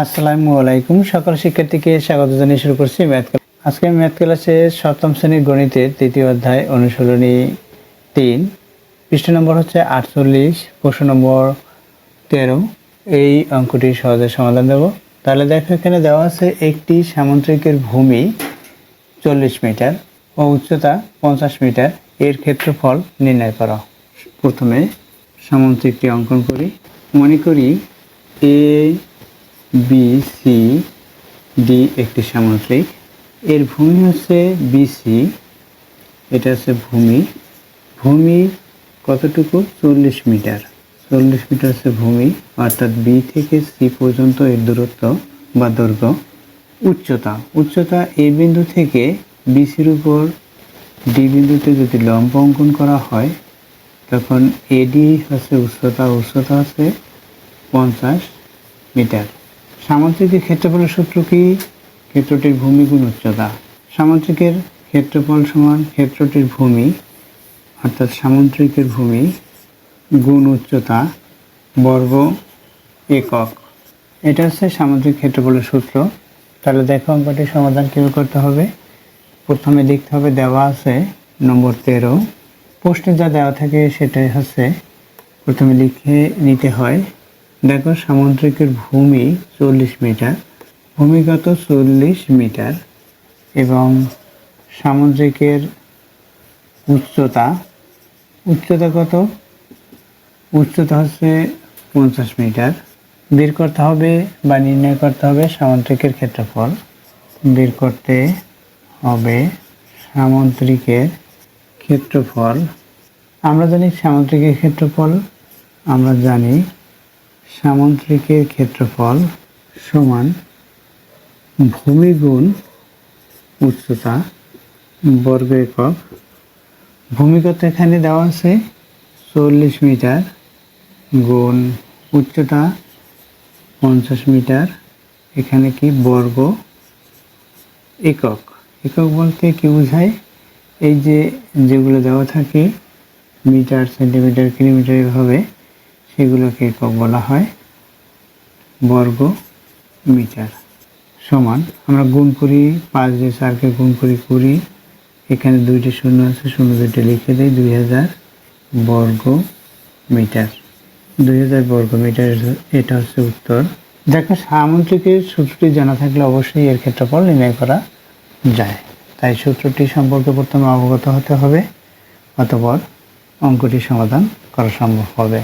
আসসালামু আলাইকুম। সকল শিক্ষার্থীকে স্বাগত জানিয়ে শুরু করছি ম্যাথ ক্লাস। আজকে ম্যাথ ক্লাসে সপ্তম শ্রেণীর গণিতের তৃতীয় অধ্যায় অনুশীলনী 3, পৃষ্ঠা নম্বর হচ্ছে 48, প্রশ্ন নম্বর 13। এই অঙ্কটি সহজে সমাধান দেব। তাহলে দেখো, এখানে দেওয়া আছে একটি সামুদ্রিকের ভূমি 40 মিটার ও উচ্চতা 50 মিটার, এর ক্ষেত্রফল নির্ণয় করো। প্রথমে সামুদ্রিকটি অঙ্কন করি। মনে করি এ বি সি ডি একটি সামুদ্রিক, এর ভূমি হচ্ছে বিসি, এটা হচ্ছে ভূমি কতটুকু? 40 মিটার। 40 মিটার হচ্ছে ভূমি, অর্থাৎ বি থেকে সি পর্যন্ত এর দূরত্ব বা দৈর্ঘ্য। উচ্চতা এ বিন্দু থেকে বিসির উপর ডি বিন্দুতে যদি লম্ব অঙ্কন করা হয়, তখন এডি হচ্ছে উচ্চতা হচ্ছে 50 মিটার। সামুদ্রিকের ক্ষেত্রফলের সূত্র কি? ক্ষেত্রটির ভূমি গুণ উচ্চতা। সামুদ্রিকের ক্ষেত্রফল সমান ক্ষেত্রটির ভূমি, অর্থাৎ সামুদ্রিকের ভূমি গুণ উচ্চতা বর্গ একক। এটা হচ্ছে সামুদ্রিক ক্ষেত্রফলের সূত্র। তাহলে দেখো, অঙ্কটির সমাধান কীভাবে করতে হবে। প্রথমে লিখতে হবে, দেওয়া আছে নম্বর 13। প্রশ্নে যা দেওয়া থাকে সেটাই হচ্ছে প্রথমে লিখে নিতে হয়। দেখো, সামুদ্রিকের ভূমি 40 মিটার, ভূমিগত 40 মিটার, এবং সামুদ্রিকের উচ্চতা কত? উচ্চতা হচ্ছে 50 মিটার। বের করতে হবে বা নির্ণয় করতে হবে সামুদ্রিকের ক্ষেত্রফল। বের করতে হবে সামুদ্রিকের ক্ষেত্রফল। আমরা জানি সামুদ্রিকের ক্ষেত্রফল সমান ভূমি গুণ উচ্চতা বর্গ একক। ভূমিগত এখানে দেওয়া আছে 40 মিটার গুণ উচ্চতা 50 মিটার, এখানে কি বর্গ একক। একক বলতে কি বোঝায়? এই যেগুলো দেওয়া থাকে মিটার, সেন্টিমিটার, কিলোমিটার, এভাবে সেগুলোকে একক বলা হয়। বর্গ মিটার সমান, আমরা গুণ করি, 5 দিয়ে 4কে গুণ করি 20, এখানে 2টি শূন্য আছে, শূন্য 2টি লিখে দেয়, 2000 বর্গ মিটার। 2000 বর্গ মিটার, এটা হচ্ছে উত্তর। দেখো, সামুদ্রিকের সূত্রটি জানা থাকলে অবশ্যই এর ক্ষেত্রফল নির্ণয় করা যায়। তাই সূত্রটি সম্পর্কে প্রথমে অবগত হতে হবে, অতঃপর অঙ্কটি সমাধান করা সম্ভব হবে।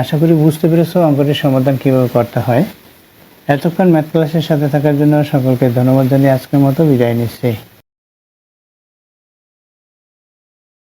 আশা করি বুঝতে পেরেছো অঙ্কটির সমাধান কীভাবে করতে হয়। এতক্ষণ ম্যাথ ক্লাসের সাথে থাকার জন্য সকলকে ধন্যবাদ জানিয়ে আজকের মতো বিদায় নিচ্ছি।